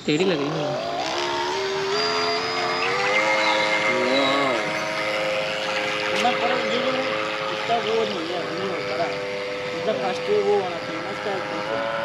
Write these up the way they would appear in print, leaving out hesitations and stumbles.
टेढ़ी लग रही है। ना पर ये जो इसका वो नहीं है, नहीं होता रहा मतलब फर्स्ट वो होना चाहिए ना इसका एकदम से।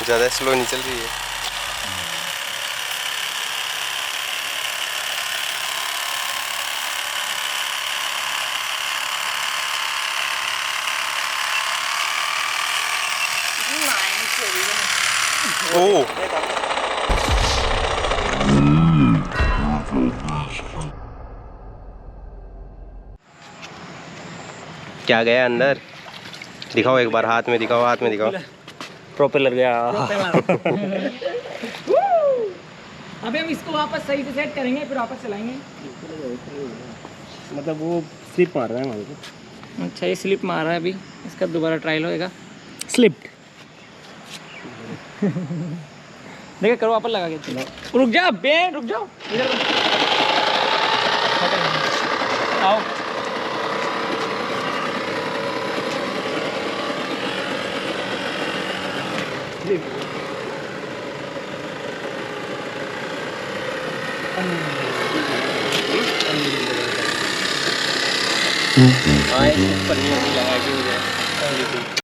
ज़्यादा स्लो नहीं चल रही है। ओ क्या गया अंदर? दिखाओ एक बार, हाथ में दिखाओ, हाथ में दिखाओ। प्रोपेलर गया। अभी हम इसको वापस सही से सेट करेंगे, फिर वापस चलाएंगे। मतलब वो स्लिप मार रहा है हमारे को। अच्छा, ये स्लिप मार रहा है, अभी इसका दोबारा ट्रायल होएगा। स्लिप्ड। देखिए करो, वापस लगा के। रुक जा बे, रुक जाओ इधर। आओ। हाँ, एक पन्नी लगा के हो जाए।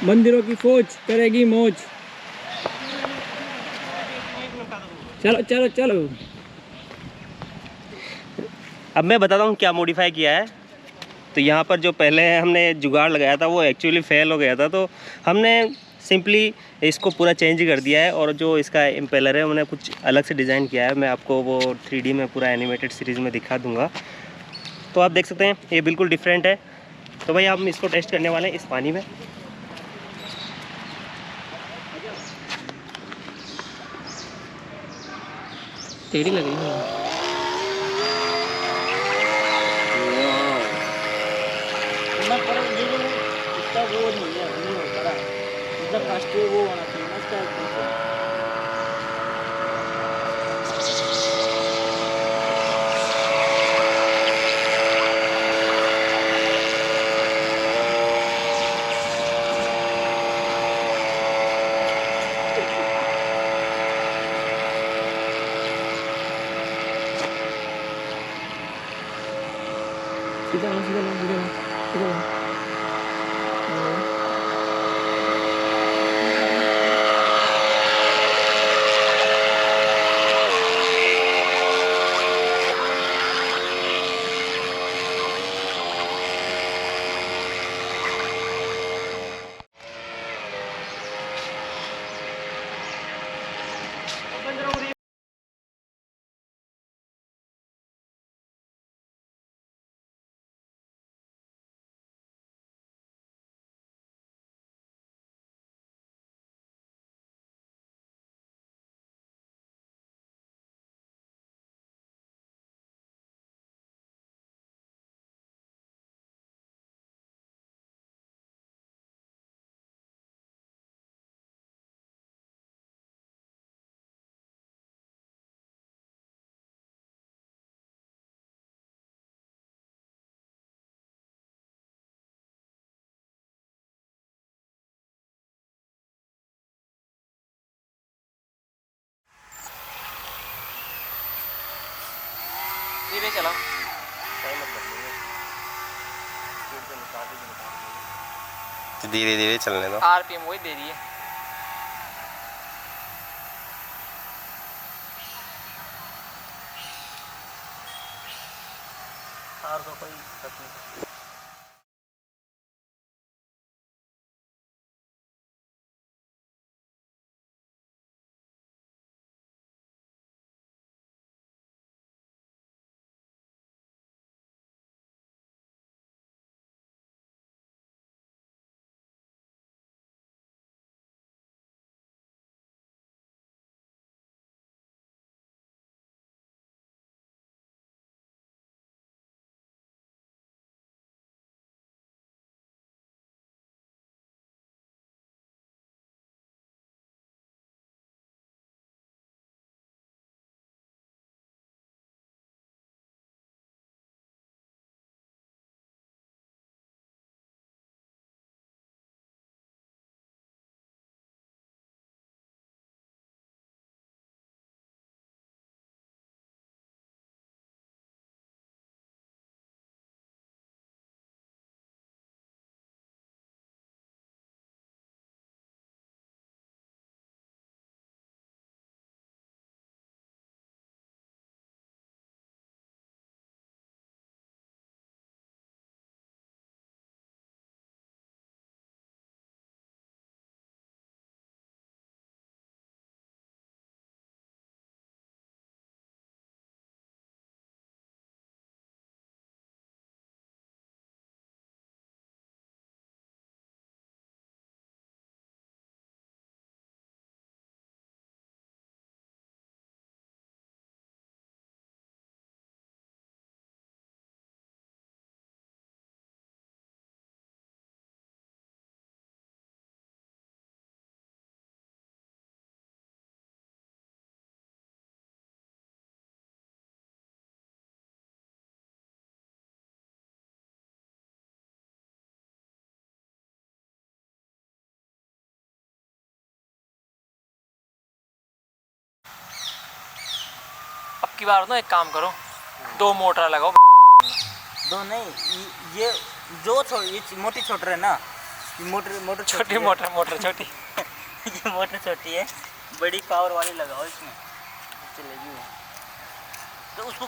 मंदिरों की फौज करेगी मौज। चलो चलो चलो। अब मैं बताता हूँ क्या मॉडिफाई किया है। तो यहाँ पर जो पहले हमने जुगाड़ लगाया था वो एक्चुअली फेल हो गया था, तो हमने सिंपली इसको पूरा चेंज कर दिया है। और जो इसका इम्पेलर है हमने कुछ अलग से डिज़ाइन किया है, मैं आपको वो 3D में पूरा एनिमेटेड सीरीज़ में दिखा दूँगा। तो आप देख सकते हैं ये बिल्कुल डिफरेंट है। तो भाई हम इसको टेस्ट करने वाले हैं इस पानी में। टेढ़ी लग रही है। मैं पर ये जो इसका वो नहीं है, नहीं होता रहा मतलब राष्ट्रीय वो होना चाहिए ना इसका एक सीधा लो, सीधा लो, सीधा लो, सीधा लो। धीरे चला। धीरे धीरे चलने दो। आरपीएम वही दे रही है। और तो कोई दिक्कत नहीं। अब की बार ना एक काम करो, 2 मोटर लगाओ। दो नहीं, ये जो ये मोटी छोटर है ना, ये मोटर छोटी मोटर छोटी ये मोटर छोटी है, बड़ी पावर वाली लगाओ इसमें चलेगी वो। तो उसको